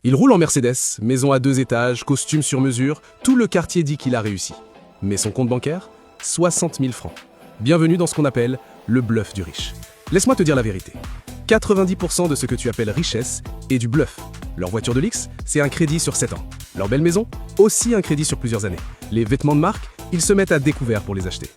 Il roule en Mercedes, maison à 2 étages, costume sur mesure, tout le quartier dit qu'il a réussi. Mais son compte bancaire 60 000 francs. Bienvenue dans ce qu'on appelle le bluff du riche. Laisse-moi te dire la vérité. 90% de ce que tu appelles richesse est du bluff. Leur voiture de luxe, c'est un crédit sur 7 ans. Leur belle maison, aussi un crédit sur plusieurs années. Les vêtements de marque, ils se mettent à découvert pour les acheter.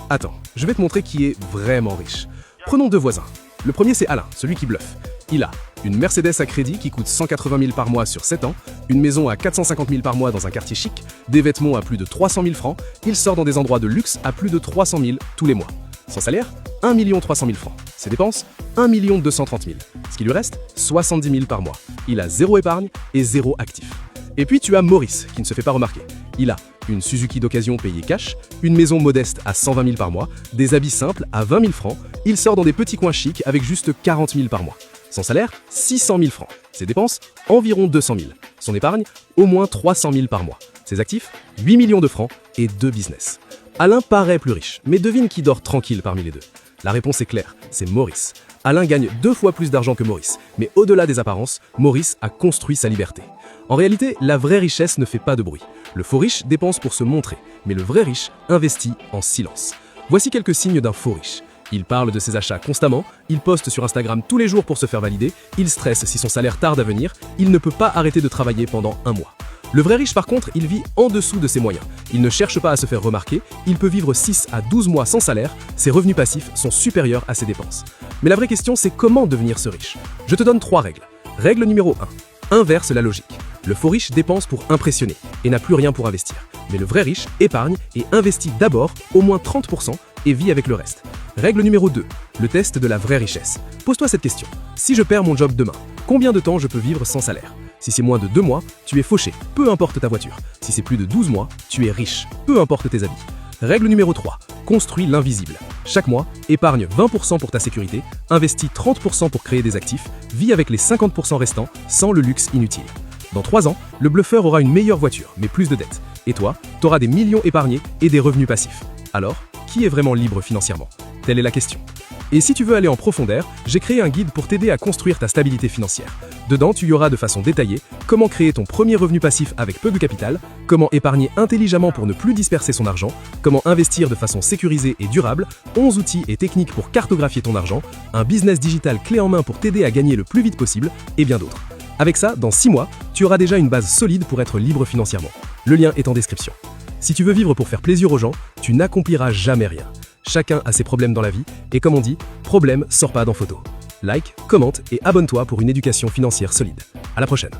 Attends, je vais te montrer qui est vraiment riche. Prenons 2 voisins. Le premier, c'est Alain, celui qui bluffe. Il a une Mercedes à crédit qui coûte 180 000 par mois sur 7 ans, une maison à 450 000 par mois dans un quartier chic, des vêtements à plus de 300 000 francs, il sort dans des endroits de luxe à plus de 300 000 tous les mois. Son salaire 1 300 000 francs. Ses dépenses 1 230 000. Ce qui lui reste 70 000 par mois. Il a 0 épargne et 0 actif. Et puis tu as Maurice, qui ne se fait pas remarquer. Il a une Suzuki d'occasion payée cash, une maison modeste à 120 000 par mois, des habits simples à 20 000 francs, il sort dans des petits coins chics avec juste 40 000 par mois. Son salaire 600 000 francs. Ses dépenses environ 200 000. Son épargne au moins 300 000 par mois. Ses actifs 8 millions de francs et 2 business. Alain paraît plus riche, mais devine qui dort tranquille parmi les deux. La réponse est claire, c'est Maurice. Alain gagne 2 fois plus d'argent que Maurice, mais au-delà des apparences, Maurice a construit sa liberté. En réalité, la vraie richesse ne fait pas de bruit. Le faux riche dépense pour se montrer, mais le vrai riche investit en silence. Voici quelques signes d'un faux riche. Il parle de ses achats constamment, il poste sur Instagram tous les jours pour se faire valider, il stresse si son salaire tarde à venir, il ne peut pas arrêter de travailler pendant 1 mois. Le vrai riche par contre, il vit en dessous de ses moyens. Il ne cherche pas à se faire remarquer, il peut vivre 6 à 12 mois sans salaire, ses revenus passifs sont supérieurs à ses dépenses. Mais la vraie question, c'est comment devenir ce riche? Je te donne 3 règles. Règle numéro 1. Inverse la logique. Le faux riche dépense pour impressionner et n'a plus rien pour investir. Mais le vrai riche épargne et investit d'abord au moins 30% et vit avec le reste. Règle numéro 2. Le test de la vraie richesse. Pose-toi cette question. Si je perds mon job demain, combien de temps je peux vivre sans salaire? Si c'est moins de 2 mois, tu es fauché, peu importe ta voiture. Si c'est plus de 12 mois, tu es riche, peu importe tes habits. Règle numéro 3. Construis l'invisible. Chaque mois, épargne 20% pour ta sécurité, investis 30% pour créer des actifs, vis avec les 50% restants sans le luxe inutile. Dans 3 ans, le bluffeur aura une meilleure voiture, mais plus de dettes. Et toi, t'auras des millions épargnés et des revenus passifs. Alors, qui est vraiment libre financièrement? Telle est la question. Et si tu veux aller en profondeur, j'ai créé un guide pour t'aider à construire ta stabilité financière. Dedans, tu y auras de façon détaillée comment créer ton premier revenu passif avec peu de capital, comment épargner intelligemment pour ne plus disperser son argent, comment investir de façon sécurisée et durable, 11 outils et techniques pour cartographier ton argent, un business digital clé en main pour t'aider à gagner le plus vite possible, et bien d'autres. Avec ça, dans 6 mois, tu auras déjà une base solide pour être libre financièrement. Le lien est en description. Si tu veux vivre pour faire plaisir aux gens, tu n'accompliras jamais rien. Chacun a ses problèmes dans la vie, et comme on dit, problème sort pas dans photo. Like, commente et abonne-toi pour une éducation financière solide. À la prochaine.